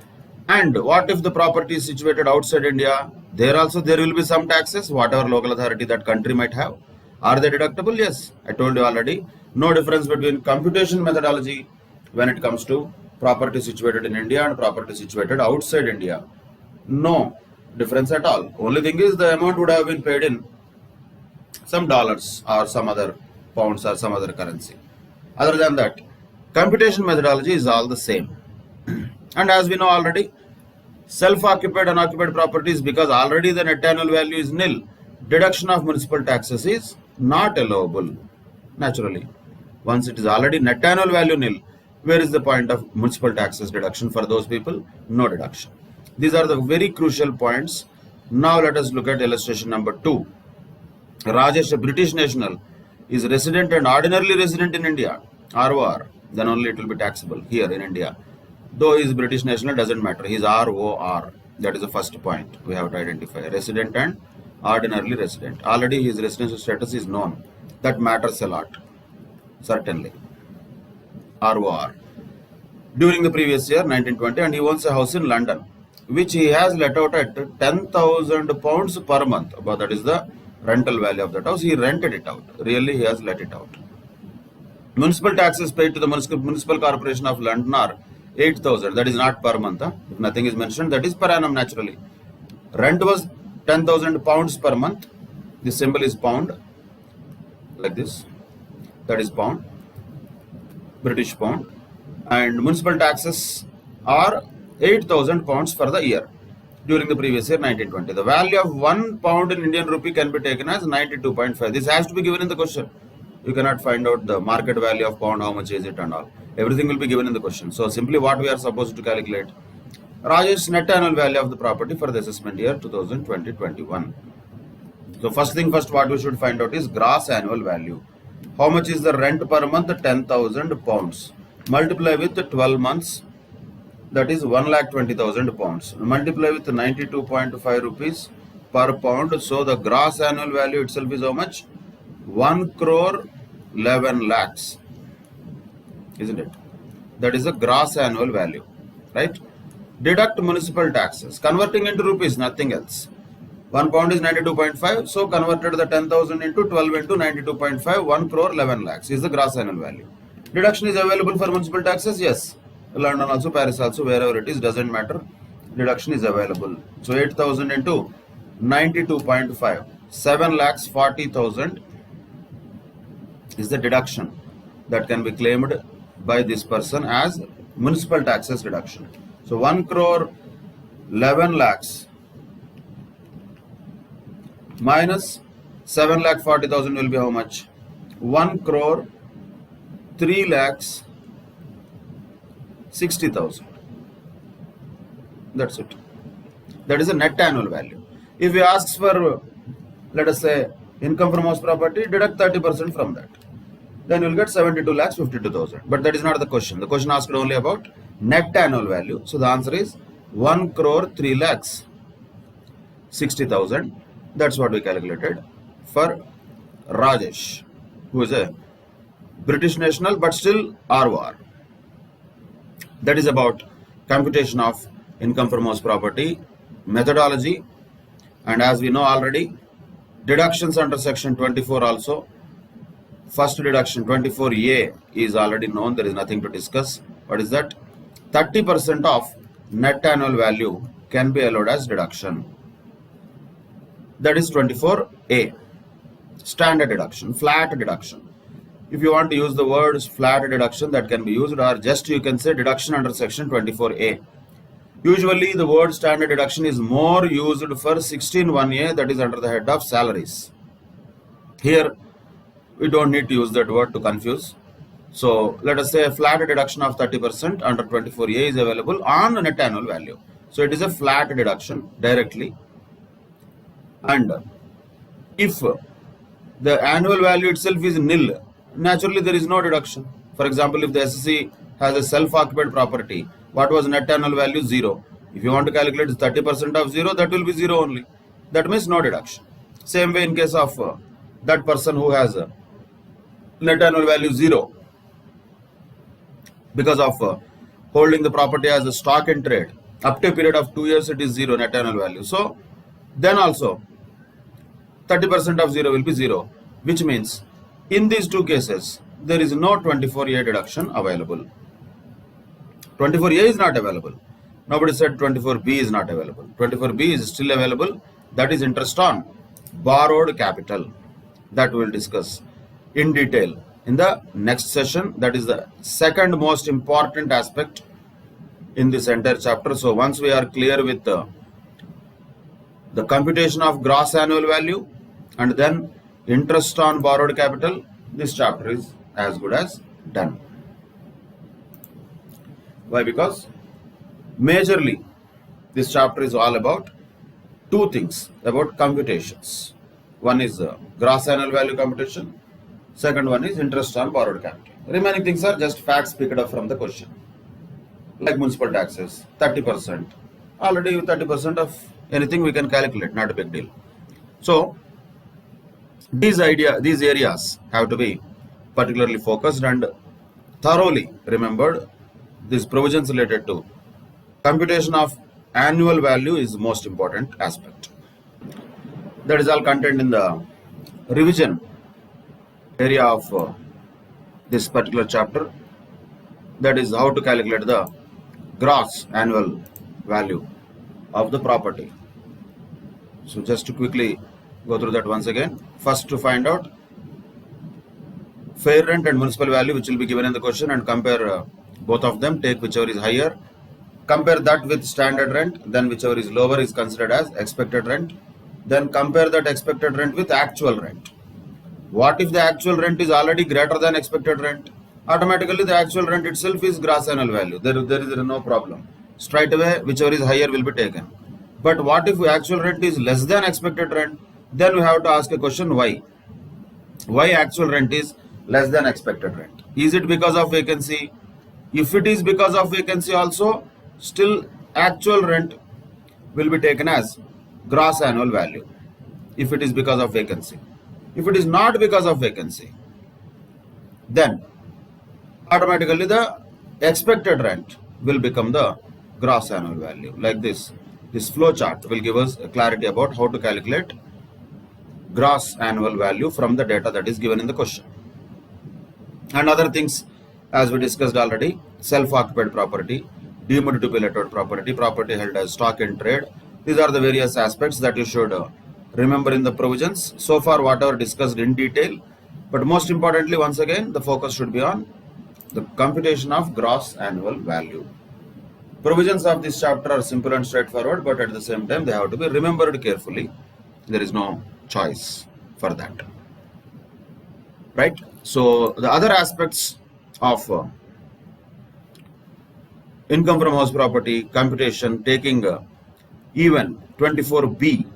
And what if the property is situated outside India? There also there will be some taxes, whatever local authority that country might have. Are they deductible? Yes. I told you already. No difference between computation methodology when it comes to property situated in India and property situated outside India. No difference at all. Only thing is the amount would have been paid in some dollars or some other pounds or some other currency. Other than that, computation methodology is all the same. And as we know already, self-occupied and occupied properties, because already the net annual value is nil, deduction of municipal taxes is not allowable. Naturally, once it is already net annual value nil, where is the point of municipal taxes deduction for those people? No deduction. These are the very crucial points. Now let us look at illustration number 2. Rajesh, a British national, is resident and ordinarily resident in India, ROR, then only it will be taxable here in India. Though he is British national, doesn't matter. He is ROR. That is the first point we have to identify. Resident and ordinarily resident. Already his residential status is known. That matters a lot. Certainly. ROR. During the previous year, 1920, and he owns a house in London, which he has let out at £10,000 per month. But that is the rental value of that house. He rented it out. Really, he has let it out. Municipal taxes paid to the Municipal Corporation of London are 8,000. That is not per month. If nothing is mentioned, that is per annum naturally. Rent was £10,000 per month. The symbol is pound, like this. That is pound, British pound. And municipal taxes are £8,000 for the year during the previous year, 1920. The value of £1 in Indian rupee can be taken as 92.5. This has to be given in the question. You cannot find out the market value of pound, how much is it and all. Everything will be given in the question. So simply what we are supposed to calculate, Rajesh's net annual value of the property for the assessment year 2020-21. So first thing first, what we should find out is gross annual value. How much is the rent per month? £10,000. Multiply with 12 months, that is 1,20,000 pounds. Multiply with 92.5 rupees per pound. So the gross annual value itself is how much? 1 crore 11 lakhs, isn't it? That is the gross annual value, right? Deduct municipal taxes, converting into rupees, nothing else. 1 pound is 92.5, so converted the 10,000 into 12 into 92.5, 1 crore 11 lakhs is the gross annual value. Deduction is available for municipal taxes, yes. London also, Paris also, wherever it is, doesn't matter. Deduction is available. So 8,000 into 92.5, 7 lakhs 40,000 is the deduction that can be claimed by this person as municipal taxes deduction. So 1 crore 11 lakhs minus 7 lakh 40,000 will be how much? 1 crore 3 lakhs 60,000. That's it. That is a net annual value. If he asks for, let us say, income from house property, deduct 30% from that. Then you will get 72 lakhs 52,000. But that is not the question. The question asked only about net annual value. So the answer is 1 crore 3 lakhs 60,000. That's what we calculated for Rajesh, who is a British national but still ROR. That is about computation of income from house property, methodology, and as we know already, deductions under section 24 also. First deduction 24A is already known, there is nothing to discuss. What is that? 30% of net annual value can be allowed as deduction. That is 24A. Standard deduction, flat deduction. If you want to use the words flat deduction, that can be used, or just you can say deduction under section 24A. Usually the word standard deduction is more used for 16(1)A, that is under the head of salaries. Here we don't need to use that word to confuse. So let us say a flat deduction of 30% under 24A is available on net annual value. So it is a flat deduction directly. And if the annual value itself is nil, naturally there is no deduction. For example, if the SSC has a self-occupied property, what was net annual value? 0. If you want to calculate 30% of 0, that will be 0 only. That means no deduction. Same way in case of that person who has net annual value 0 because of holding the property as a stock in trade. Up to a period of 2 years, it is 0 net annual value. So then also 30% of 0 will be 0, which means in these two cases, there is no 24A deduction available. 24A is not available. Nobody said 24B is not available. 24B is still available. That is interest on borrowed capital. That we will discuss in detail in the next session. That is the second most important aspect in this entire chapter. So once we are clear with the computation of gross annual value and then interest on borrowed capital, this chapter is as good as done. Why? Because majorly this chapter is all about two things, about computations. One is gross annual value computation, second one is interest on borrowed capital. Remaining things are just facts picked up from the question, like municipal taxes, 30%. Already 30% of anything we can calculate, not a big deal. So these areas have to be particularly focused and thoroughly remembered. These provisions related to computation of annual value is the most important aspect. That is all contained in the revision area of this particular chapter. That is how to calculate the gross annual value of the property. So just to quickly go through that once again. First, to find out fair rent and municipal value, which will be given in the question, and compare both of them, take whichever is higher, compare that with standard rent, then whichever is lower is considered as expected rent, then compare that expected rent with actual rent. What if the actual rent is already greater than expected rent? Automatically the actual rent itself is gross annual value. There is no problem. Straight away whichever is higher will be taken. But what if the actual rent is less than expected rent? Then we have to ask a question, why? Why actual rent is less than expected rent? Is it because of vacancy? If it is because of vacancy also, still actual rent will be taken as gross annual value if it is because of vacancy. If it is not because of vacancy, then automatically the expected rent will become the gross annual value. Like this flow chart will give us clarity about how to calculate gross annual value from the data that is given in the question. And other things, as we discussed already, self-occupied property, deemed to be lettered property, property held as stock in trade. These are the various aspects that you should remember in the provisions. So far, whatever discussed in detail, but most importantly, once again, the focus should be on the computation of gross annual value. Provisions of this chapter are simple and straightforward, but at the same time, they have to be remembered carefully. There is no choice for that. Right? So, the other aspects of income from house property computation, taking even 24B,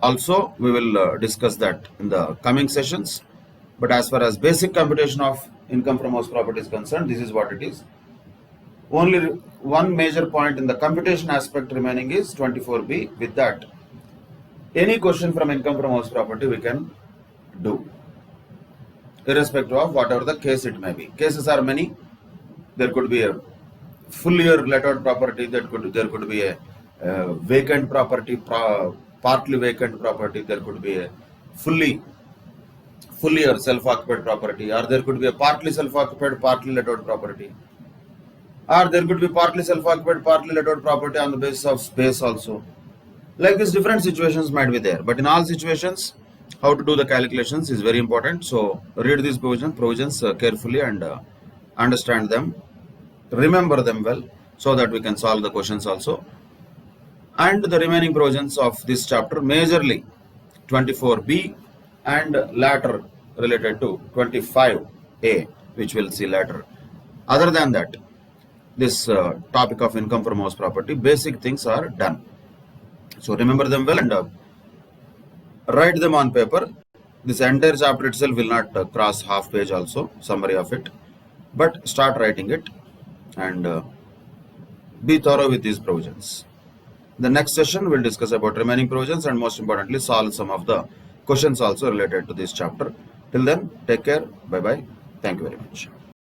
also we will discuss that in the coming sessions. But as far as basic computation of income from house property is concerned, this is what it is. Only one major point in the computation aspect remaining is 24B. With that, any question from income from house property we can do, irrespective of whatever the case it may be. Cases are many. There could be a fully or let-out property. There could be a vacant property, partly vacant property. There could be a fully or self-occupied property, or there could be a partly self-occupied, partly let-out property, or there could be partly self-occupied, partly let-out property on the basis of space also. Like this, different situations might be there, but in all situations, how to do the calculations is very important. So read these provisions carefully and understand them, remember them well, so that we can solve the questions also. And the remaining provisions of this chapter, majorly 24b and later related to 25a, which we'll see later. Other than that, this topic of income from house property, basic things are done. So remember them well and write them on paper. This entire chapter itself will not cross half page also, summary of it, but start writing it and be thorough with these provisions. The next session will discuss about remaining provisions and most importantly solve some of the questions also related to this chapter. Till then, take care. Bye bye. Thank you very much.